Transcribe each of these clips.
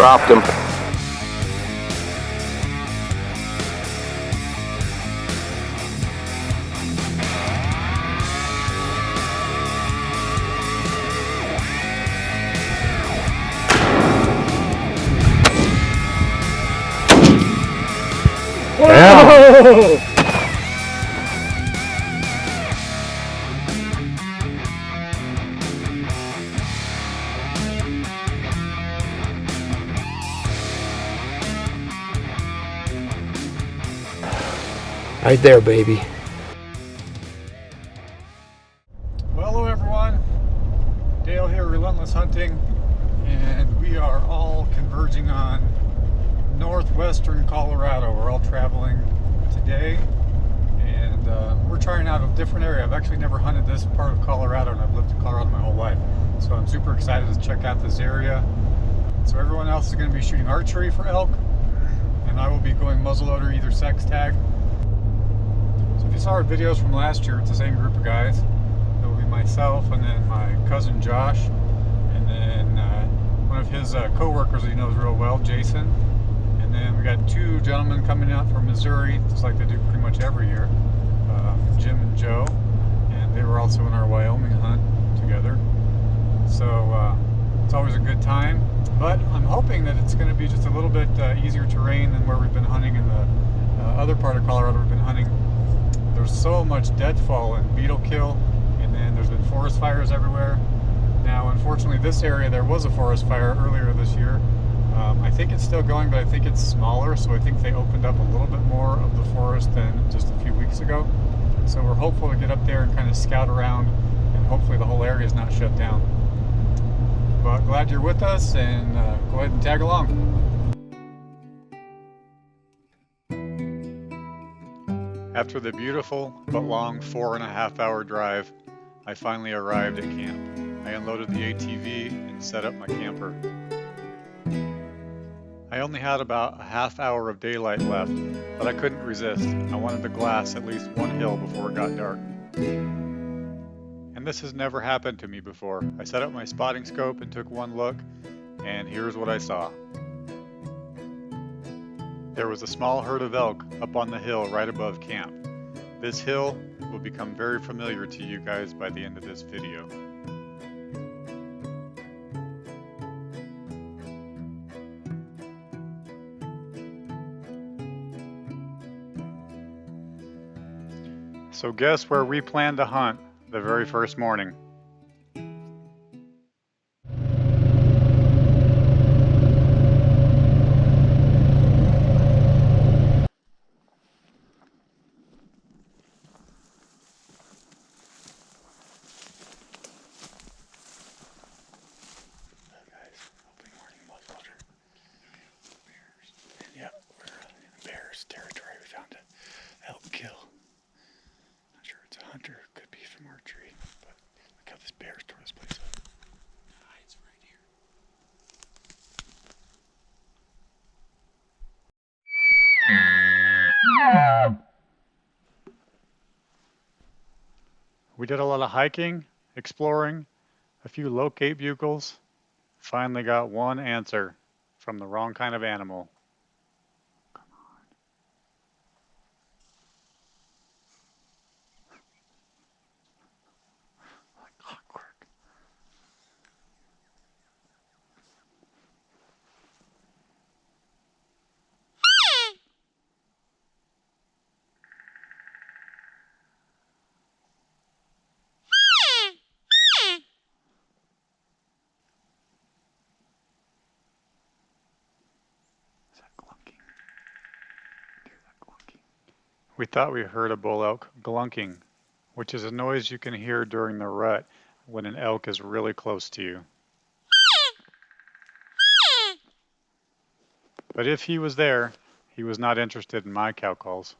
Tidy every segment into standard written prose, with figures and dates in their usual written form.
dropped him. Whoa! Right there, baby. Well, hello everyone. Dale here, Relentless Hunting, and we are all converging on northwestern Colorado. We're all traveling today, and we're trying out a different area. I've actually never hunted this part of Colorado, and I've lived in Colorado my whole life, so I'm super excited to check out this area. So everyone else is going to be shooting archery for elk, and I will be going muzzleloader, either sex tag. So if you saw our videos from last year, it's the same group of guys. It will be myself, and then my cousin Josh, and then one of his co-workers he knows real well, Jason. And then we got two gentlemen coming out from Missouri, just like they do pretty much every year, Jim and Joe, and they were also in our Wyoming hunt together. So it's always a good time, but I'm hoping that it's going to be just a little bit easier terrain than where we've been hunting in the other part of Colorado we've been hunting. There's so much deadfall and beetle kill, and then there's been forest fires everywhere. Now, unfortunately, this area, there was a forest fire earlier this year. I think it's still going, but I think it's smaller, so I think they opened up a little bit more of the forest than just a few weeks ago. So we're hopeful to get up there and kind of scout around, and hopefully the whole area is not shut down. But glad you're with us, and go ahead and tag along. After the beautiful but long 4.5 hour drive, I finally arrived at camp. I unloaded the ATV and set up my camper. I only had about a half hour of daylight left, but I couldn't resist. I wanted to glass at least one hill before it got dark. And this has never happened to me before. I set up my spotting scope and took one look, and here's what I saw. There was a small herd of elk up on the hill right above camp. This hill will become very familiar to you guys by the end of this video. So guess where we planned to hunt the very first morning? Territory. We found an elk kill. Not sure it's a hunter, could be from archery, but look how this bear's tore this place up. Hides right here. We did a lot of hiking, exploring, a few locate bugles. Finally got one answer from the wrong kind of animal. We thought we heard a bull elk glunking, which is a noise you can hear during the rut when an elk is really close to you. But if he was there, he was not interested in my cow calls.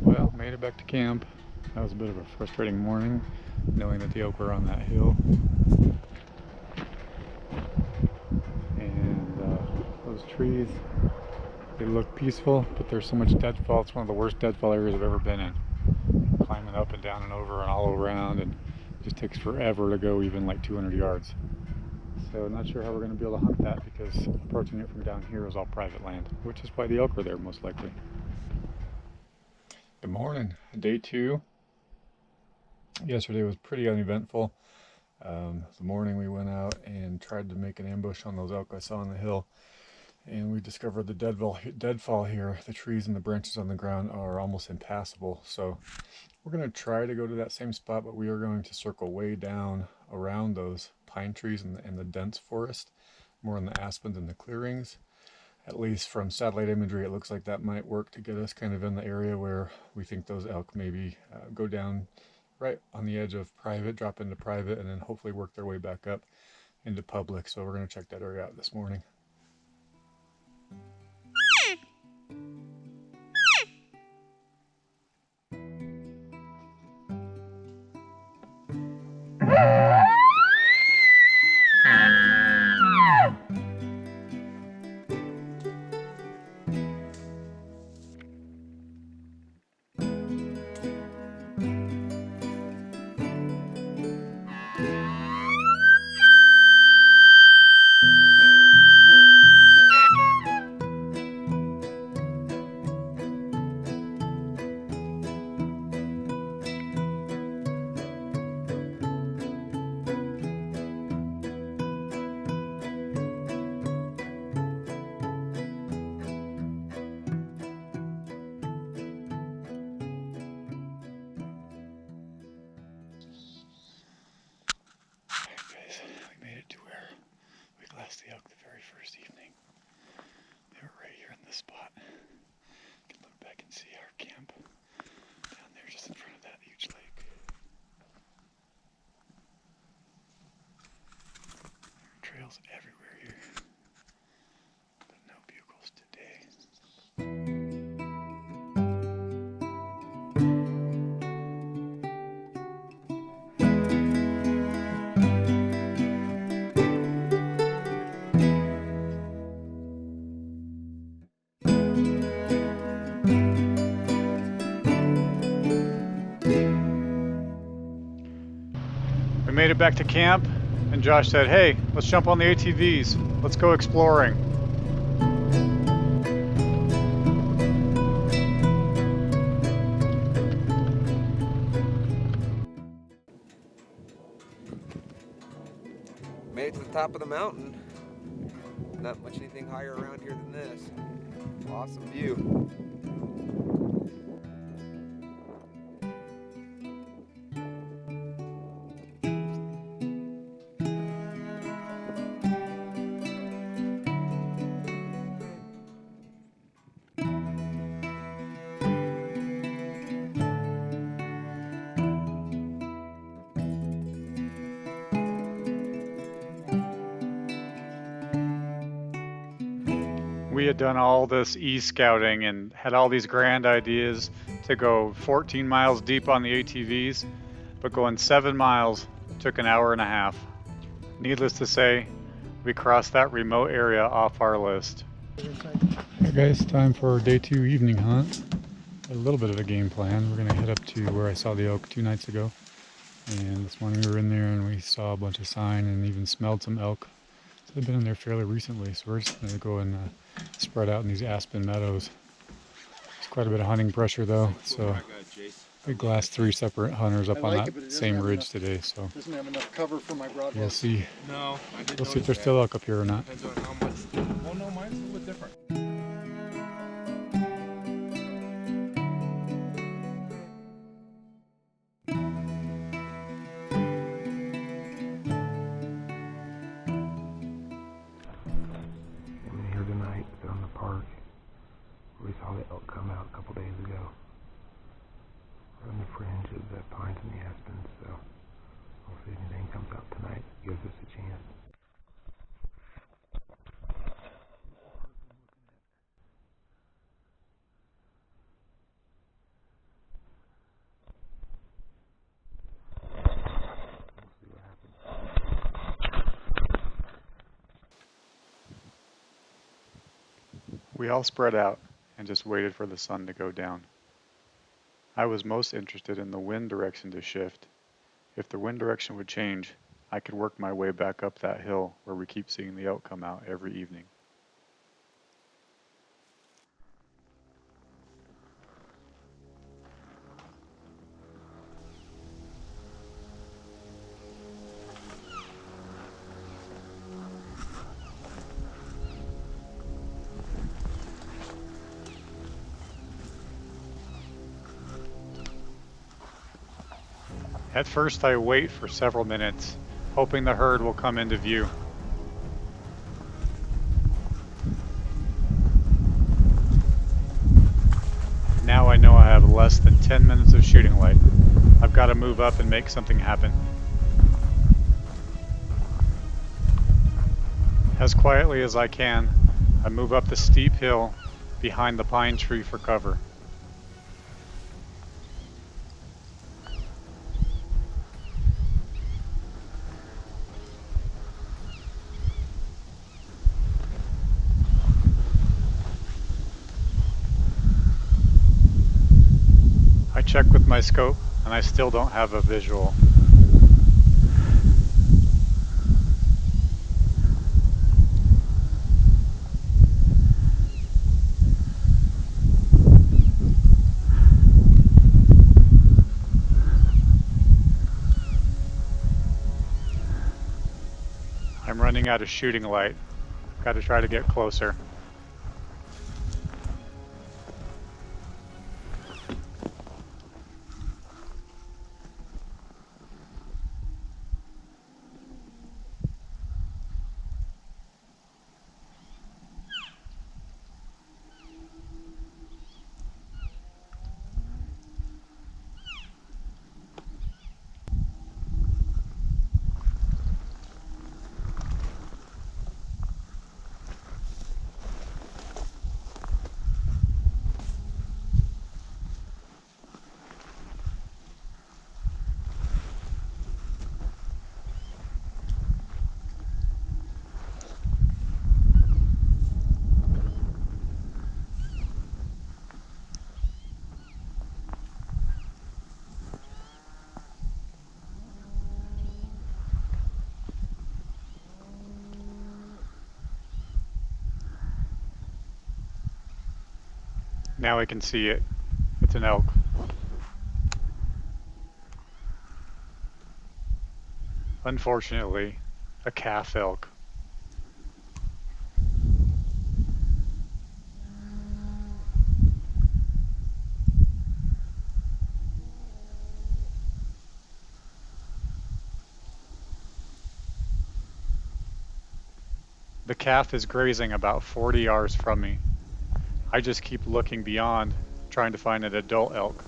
Well, made it back to camp. That was a bit of a frustrating morning, knowing that the elk were on that hill. And those trees, they look peaceful, but there's so much deadfall. It's one of the worst deadfall areas I've ever been in. Climbing up and down and over and all around, and it just takes forever to go even like 200 yards. So not sure how we're going to be able to hunt that, because approaching it from down here is all private land, which is why the elk are there most likely. Good morning. Day 2. Yesterday was pretty uneventful. The morning we went out and tried to make an ambush on those elk I saw on the hill, and we discovered the deadfall here. The trees and the branches on the ground are almost impassable. So we're going to try to go to that same spot, but we are going to circle way down around those pine trees and the dense forest, more in the aspens and the clearings. At least from satellite imagery, it looks like that might work to get us kind of in the area where we think those elk maybe go down right on the edge of private, drop into private, and then hopefully work their way back up into public. So we're going to check that area out this morning. We made it to where we glassed the elk the very first evening. They were right here in this spot. You can look back and see our camp down there just in front of that huge lake. There are trails everywhere here, but no bugles today. We made it back to camp, and Josh said, "Hey, let's jump on the ATVs. Let's go exploring." Made it to the top of the mountain. Not much anything higher around here than this. Awesome view. We had done all this e-scouting and had all these grand ideas to go 14 miles deep on the ATVs, but going 7 miles took an hour and a half. Needless to say, we crossed that remote area off our list. Hey guys, time for day 2 evening hunt. A little bit of a game plan. We're gonna head up to where I saw the elk 2 nights ago. And this morning we were in there and we saw a bunch of sign and even smelled some elk. So they've been in there fairly recently, so we're just gonna go and spread out in these aspen meadows. There's quite a bit of hunting pressure though, so we glassed 3 separate hunters up on that same ridge today, so doesn't have enough cover for my broadhead. we'll see. No, I didn't. We'll see if there's still elk up here or not. Depends on how much. Oh no, mine's a little bit different. I'm here tonight on the park where we saw the elk come out a couple days ago. We're on the fringe of the pines and the aspens, so hopefully anything comes out tonight gives us a chance. We all spread out and just waited for the sun to go down. I was most interested in the wind direction to shift. If the wind direction would change, I could work my way back up that hill where we keep seeing the elk come out every evening. At first I wait for several minutes, hoping the herd will come into view. Now I know I have less than 10 minutes of shooting light. I've got to move up and make something happen. As quietly as I can, I move up the steep hill behind the pine tree for cover. I check with my scope and I still don't have a visual. I'm running out of shooting light. Got to try to get closer. Now I can see it. It's an elk. Unfortunately, a calf elk. The calf is grazing about 40 yards from me. I just keep looking beyond, trying to find an adult elk.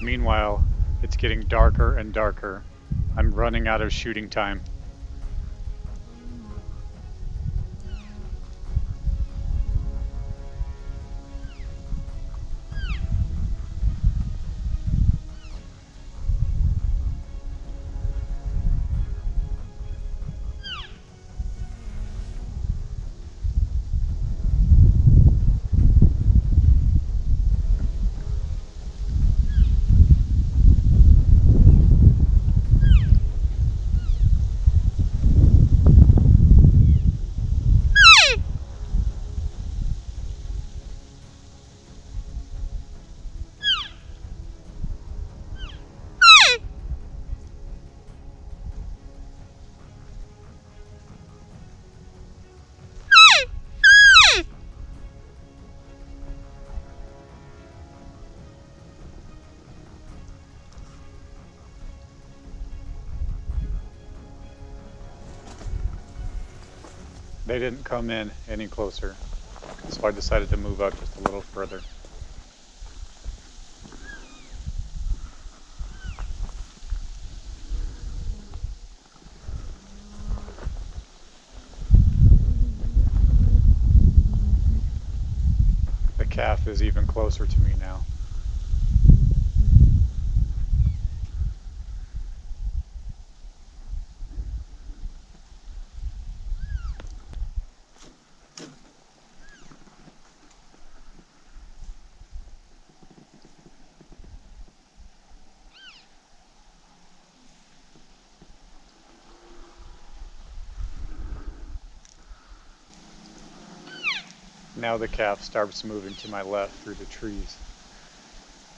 Meanwhile, it's getting darker and darker. I'm running out of shooting time. They didn't come in any closer, so I decided to move up just a little further. calf is even closer to me now. Now the calf starts moving to my left through the trees.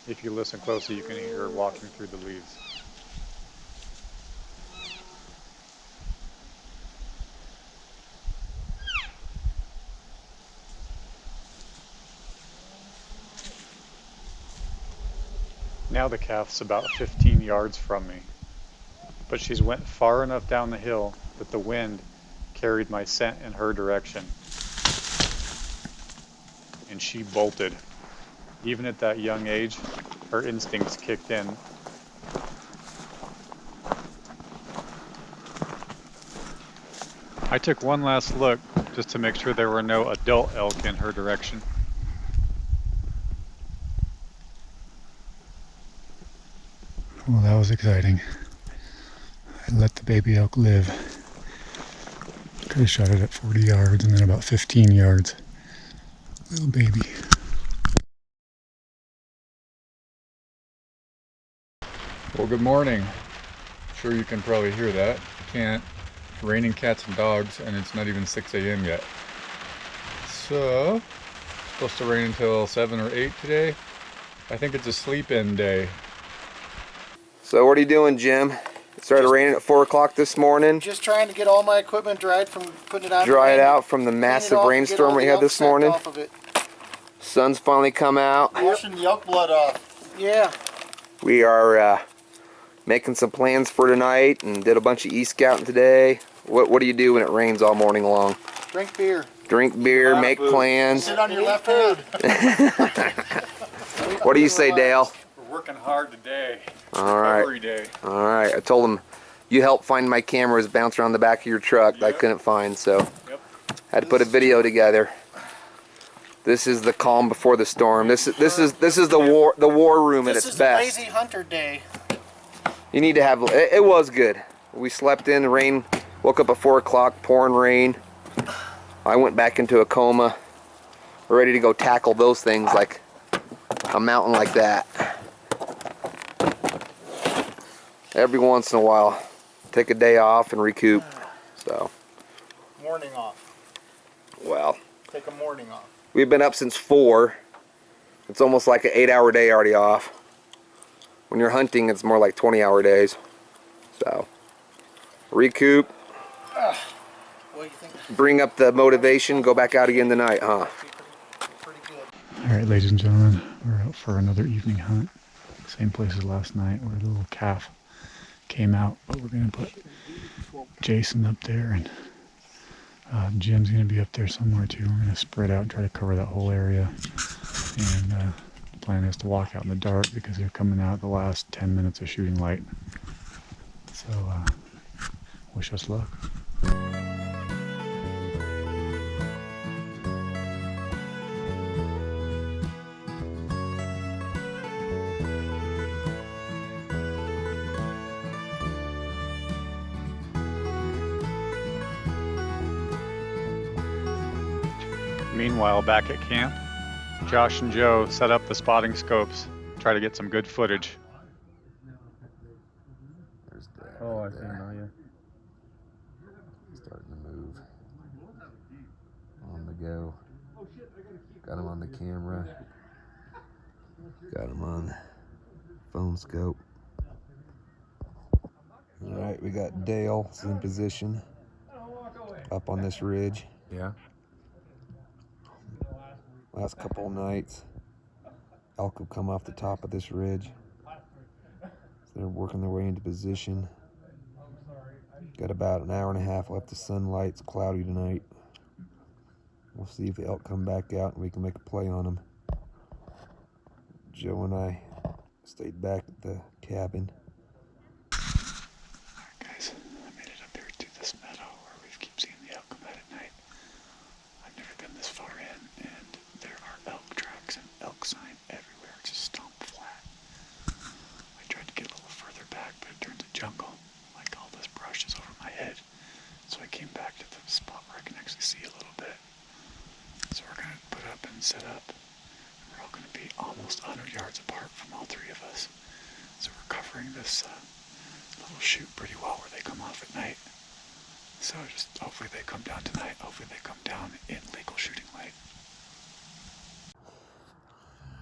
If you listen closely, you can hear her walking through the leaves. Now the calf's about 15 yards from me, but she's went far enough down the hill that the wind carried my scent in her direction. And she bolted. Even at that young age, her instincts kicked in. I took one last look just to make sure there were no adult elk in her direction. Well, that was exciting. I let the baby elk live. Could have shot it at 40 yards and then about 15 yards. Little baby. Well, good morning. Sure you can probably hear that. Can't. It's raining cats and dogs, and it's not even 6 a.m. yet. So, it's supposed to rain until 7 or 8 today. I think it's a sleep-in day. So what are you doing, Jim? It started raining at 4 o'clock this morning. Just trying to get all my equipment dried from putting it out. Dry it out from the massive rainstorm we had this morning. Off of it. Sun's finally come out. Washing the elk blood off. Yeah. We are making some plans for tonight and did a bunch of e-scouting today. What do you do when it rains all morning long? Drink beer. Drink beer, make plans. Sit on your left hand. What do you say, Dale? We're working hard today. All right. Every day. All right. I told him you helped find my cameras bounced around the back of your truck that I couldn't find, so had to put a video together. This is the calm before the storm. This is the war room at its best. This is a lazy hunter day. You need to have. It was good. We slept in. The rain. Woke up at 4 o'clock, pouring rain. I went back into a coma. Ready to go tackle those things like a mountain like that. Every once in a while, take a day off and recoup. So. Morning off. Well. Take a morning off. We've been up since 4. It's almost like an 8-hour day already off. When you're hunting, it's more like 20-hour days. So, recoup. What do you think? Bring up the motivation, go back out again tonight, huh? Pretty good. Alright, ladies and gentlemen, we're out for another evening hunt. Same place as last night where the little calf came out, but we're going to put Jason up there and Jim's going to be up there somewhere too. We're going to spread out and try to cover that whole area. And the plan is to walk out in the dark because they're coming out the last 10 minutes of shooting light. So, wish us luck. Meanwhile, back at camp, Josh and Joe set up the spotting scopes, try to get some good footage. There's Dad. Oh, I right see there. now, yeah. Starting to move. On the go. Got him on the camera. Got him on phone scope. Alright, we got Dale in position. Up on this ridge. Yeah. Last couple of nights, elk will come off the top of this ridge. So they're working their way into position. Got about an hour and a half left of sunlight. It's cloudy tonight. We'll see if the elk come back out and we can make a play on them. Joe and I stayed back at the cabin. Alright guys, I made it up here to this meadow where we keep seeing the elk come out at night. I've never been this far in, and there are elk tracks covering this little chute pretty well where they come off at night. So just hopefully they come down tonight. Hopefully they come down in legal shooting light.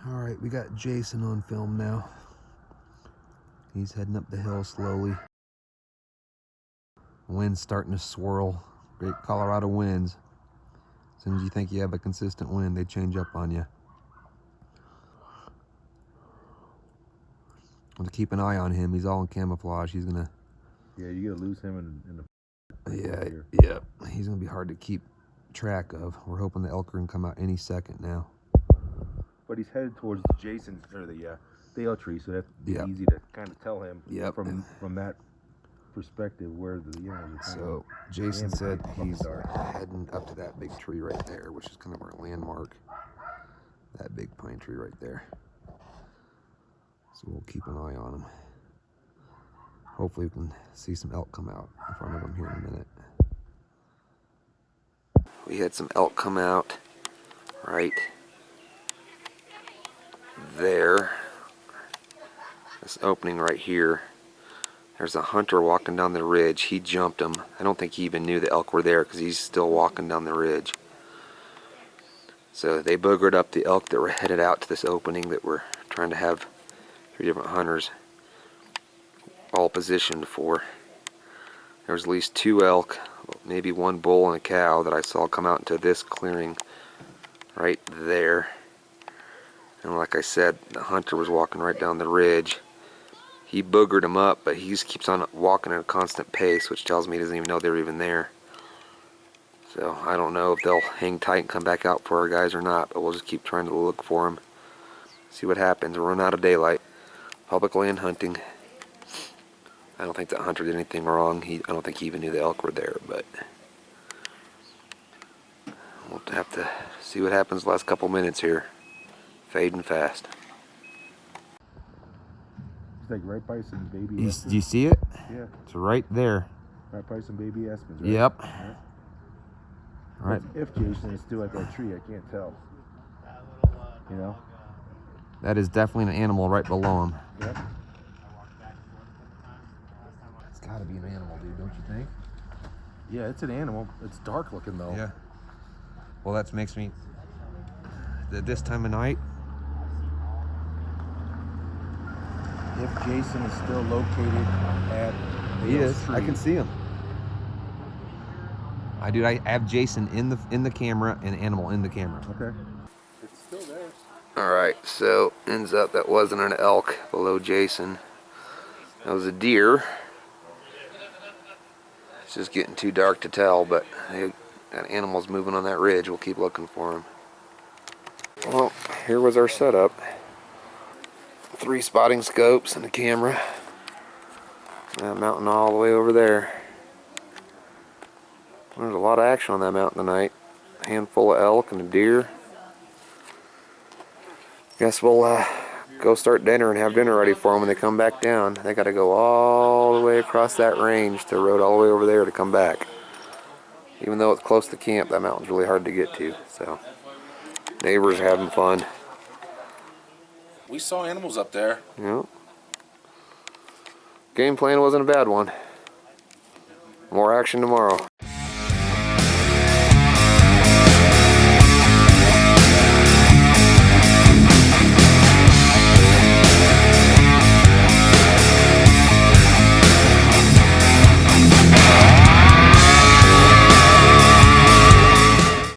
All right, we got Jason on film now. He's heading up the hill slowly. Wind's starting to swirl. Great Colorado winds. As soon as you think you have a consistent wind, they change up on you. I'm gonna keep an eye on him. He's all in camouflage. He's gonna. Yeah, you gotta lose him in the. Yeah. He's gonna be hard to keep track of. We're hoping the elk are gonna come out any second now. But he's headed towards Jason or the dale tree, so that's easy to kind of tell him from that perspective where the animals are. So Jason said he's heading up to that big tree right there, which is kind of our landmark. That big pine tree right there. So we'll keep an eye on him. Hopefully we can see some elk come out in front of him here in a minute. We had some elk come out right there. This opening right here. There's a hunter walking down the ridge. He jumped him. I don't think he even knew the elk were there because he's still walking down the ridge. So they boogered up the elk that were headed out to this opening that we're trying to have 3 different hunters all positioned for. There was at least 2 elk, maybe 1 bull and a cow that I saw come out into this clearing right there. And like I said, the hunter was walking right down the ridge. He boogered him up, but he just keeps on walking at a constant pace, which tells me he doesn't even know they're even there. So I don't know if they'll hang tight and come back out for our guys or not, but we'll just keep trying to look for them. See what happens. We're running out of daylight. Public land hunting. I don't think that hunter did anything wrong. I don't think he even knew the elk were there, but we'll have to see what happens the last couple minutes here. Fading fast. It's like right by some baby. Do you see it? Yeah. It's right there. Right by some baby aspens, right? Yep. Yeah. All right. If Jason is still at that tree, I can't tell. You know? That is definitely an animal right below him. Yep. It's got to be an animal, dude, don't you think? Yeah, it's an animal. It's dark looking though. Yeah. Well, that makes me. This time of night. If Jason is still located at Dale's tree. I can see him. I have Jason in the camera and animal in the camera. Okay. It's still there. All right. So ends up that wasn't an elk below Jason. That was a deer. It's just getting too dark to tell, but that animal's moving on that ridge. We'll keep looking for him. Well, here was our setup. 3 spotting scopes and a camera. That mountain all the way over there. There's a lot of action on that mountain tonight. A handful of elk and a deer. Guess we'll go start dinner and have dinner ready for them when they come back down. They got to go all the way across that range to road all the way over there to come back. Even though it's close to camp, that mountain's really hard to get to. So neighbors are having fun. We saw animals up there. Yep. Game plan wasn't a bad one. More action tomorrow.